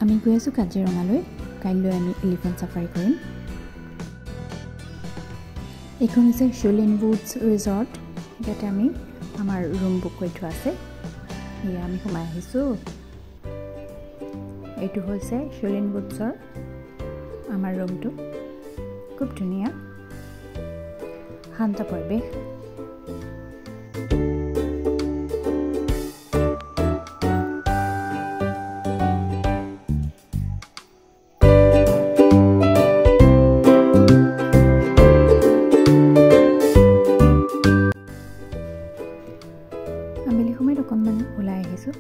আমি গৈ আছোঁ কাজিৰঙালৈ। কাইলৈ আমি এলিফেণ্ট ছাফাৰী কৰিম। এইখন হৈছে শ্বুলিন উডছ ৰিজৰ্ট। ইয়াতে আমি আমাৰ ৰুম বুক কৰি থোৱা আছে। এয়া আমি সোমাই আহিছোঁ। এইটো হৈছে শ্বুলিন উডছৰ আমাৰ ৰুমটো। খুব ধুনীয়া শান্ত পৰিৱেশ। আবেলি সময়ত অকণমান ওলাই আহিছোঁ।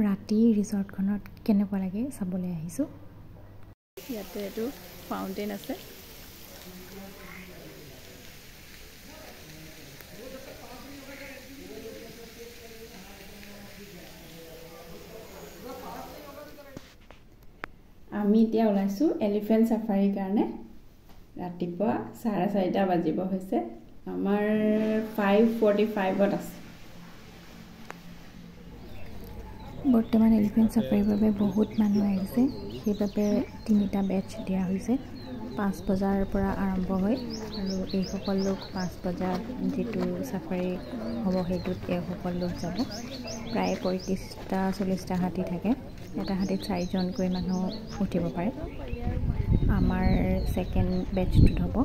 ৰাতি ৰিজৰ্টখনত কেনেকুৱা লাগে চাবলৈ আহিছোঁ। ইয়াতে এইটো ফাউণ্টেইন আছে। আমি এতিয়া ওলাইছোঁ এলিফেণ্ট ছাফাৰীৰ কাৰণে। ৰাতিপুৱা 4:30 বাজিব হৈছে। আমাৰ 5:45ত আছে। বৰ্তমান এলিফেণ্ট ছাফাৰীৰ বাবে বহুত মানুহ আহিছে। সেইবাবে 3টা বেটছ দিয়া হৈছে। 5 বজাৰ পৰা আৰম্ভ হয় আৰু এইসকল লোক 5 বজাত যিটো ছাফাৰী হ'ব সেইটোত এইসকল লোক যাব। প্ৰায় 35-40টা হাতী থাকে। এটা হাতীত 4জনকৈ মানুহ উঠিব পাৰে। আমাৰ ছেকেণ্ড বেটছটোত হ'ব।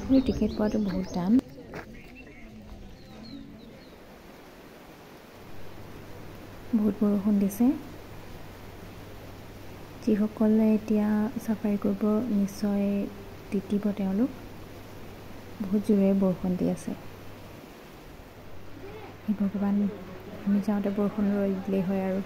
কিন্তু টিকেট পোৱাটো বহুত দাম। বহুত বৰষুণ দিছে। যিসকলে এতিয়া ছাফাৰী কৰিব নিশ্চয় তিতিব তেওঁলোক। বহুত জোৰে বৰষুণ দি আছে। ভগৱান, আমি যাওঁতে বৰষুণ ৰৈ দিলেই হয় আৰু।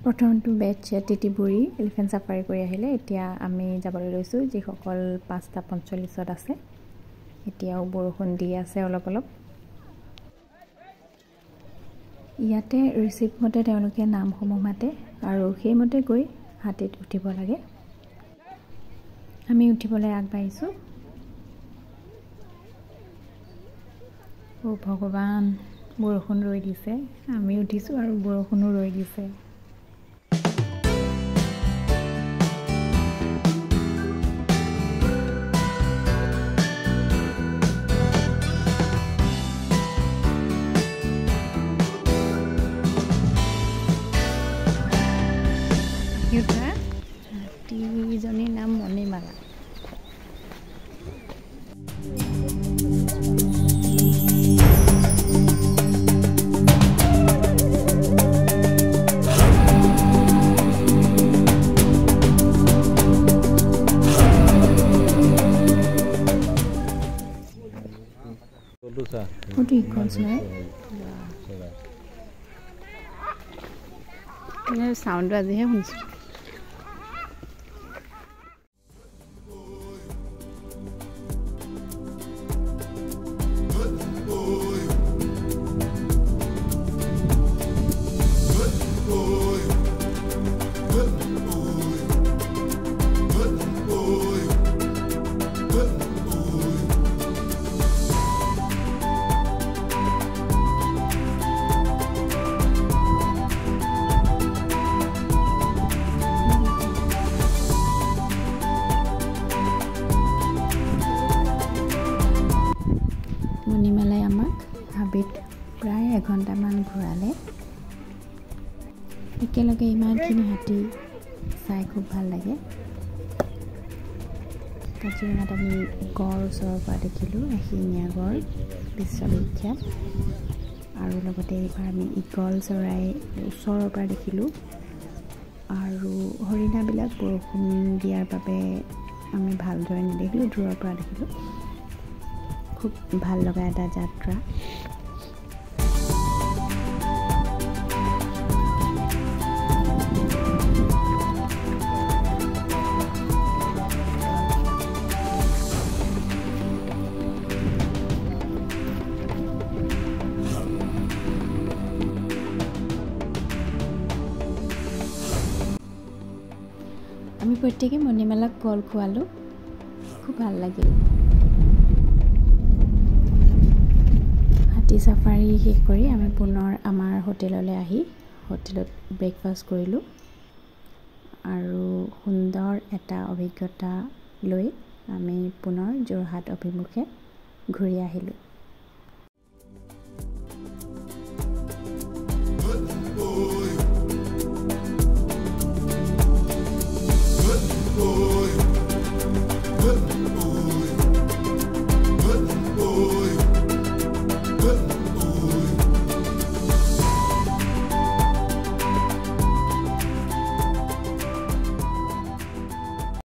প্ৰথমটো বেটছ তিতিবুৰি এলিফেণ্ট ছাফাৰী কৰি আহিলে। এতিয়া আমি যাবলৈ লৈছোঁ যিসকল 5:45ত আছে। এতিয়াও বৰষুণ দি আছে অলপ অলপ। ইয়াতে ৰিচিপ্ট মতে তেওঁলোকে নামসমূহ মাতে আৰু সেইমতে গৈ হাতীত উঠিব লাগে। আমি উঠিবলৈ আগবাঢ়িছোঁ। অ' ভগৱান, বৰষুণ ৰৈ দিছে। আমি উঠিছোঁ আৰু বৰষুণো ৰৈ দিছে। হাতীজনীৰ নাম Manimala. What equals, right? Yeah, sound was here. মণিমালাই আমাক হাবিত প্ৰায় 1 ঘণ্টামান ঘূৰালে। একেলগে ইমানখিনি হাতী চাই খুব ভাল লাগে। কাজিৰঙাত আমি গড় ওচৰৰ পৰা দেখিলোঁ। এশিঙীয়া গড় বিশ্ববিখ্যাত। আৰু লগতে এইবাৰ আমি ঈগল চৰাই ওচৰৰ পৰা দেখিলোঁ। আৰু হৰিণাবিলাক বৰষুণ দিয়াৰ বাবে আমি ভালদৰে নেদেখিলোঁ, দূৰৰ পৰা দেখিলোঁ। খুব ভাল লগা এটা যাত্ৰা। প্ৰত্যেকে মণিমালাক কল খোৱালোঁ, খুব ভাল লাগিল। হাতী চাফাৰী শেষ কৰি আমি পুনৰ আমাৰ হোটেললৈ আহি হোটেলত ব্ৰেকফাষ্ট কৰিলোঁ আৰু সুন্দৰ এটা অভিজ্ঞতা লৈ আমি পুনৰ যোৰহাট অভিমুখে ঘূৰি আহিলোঁ।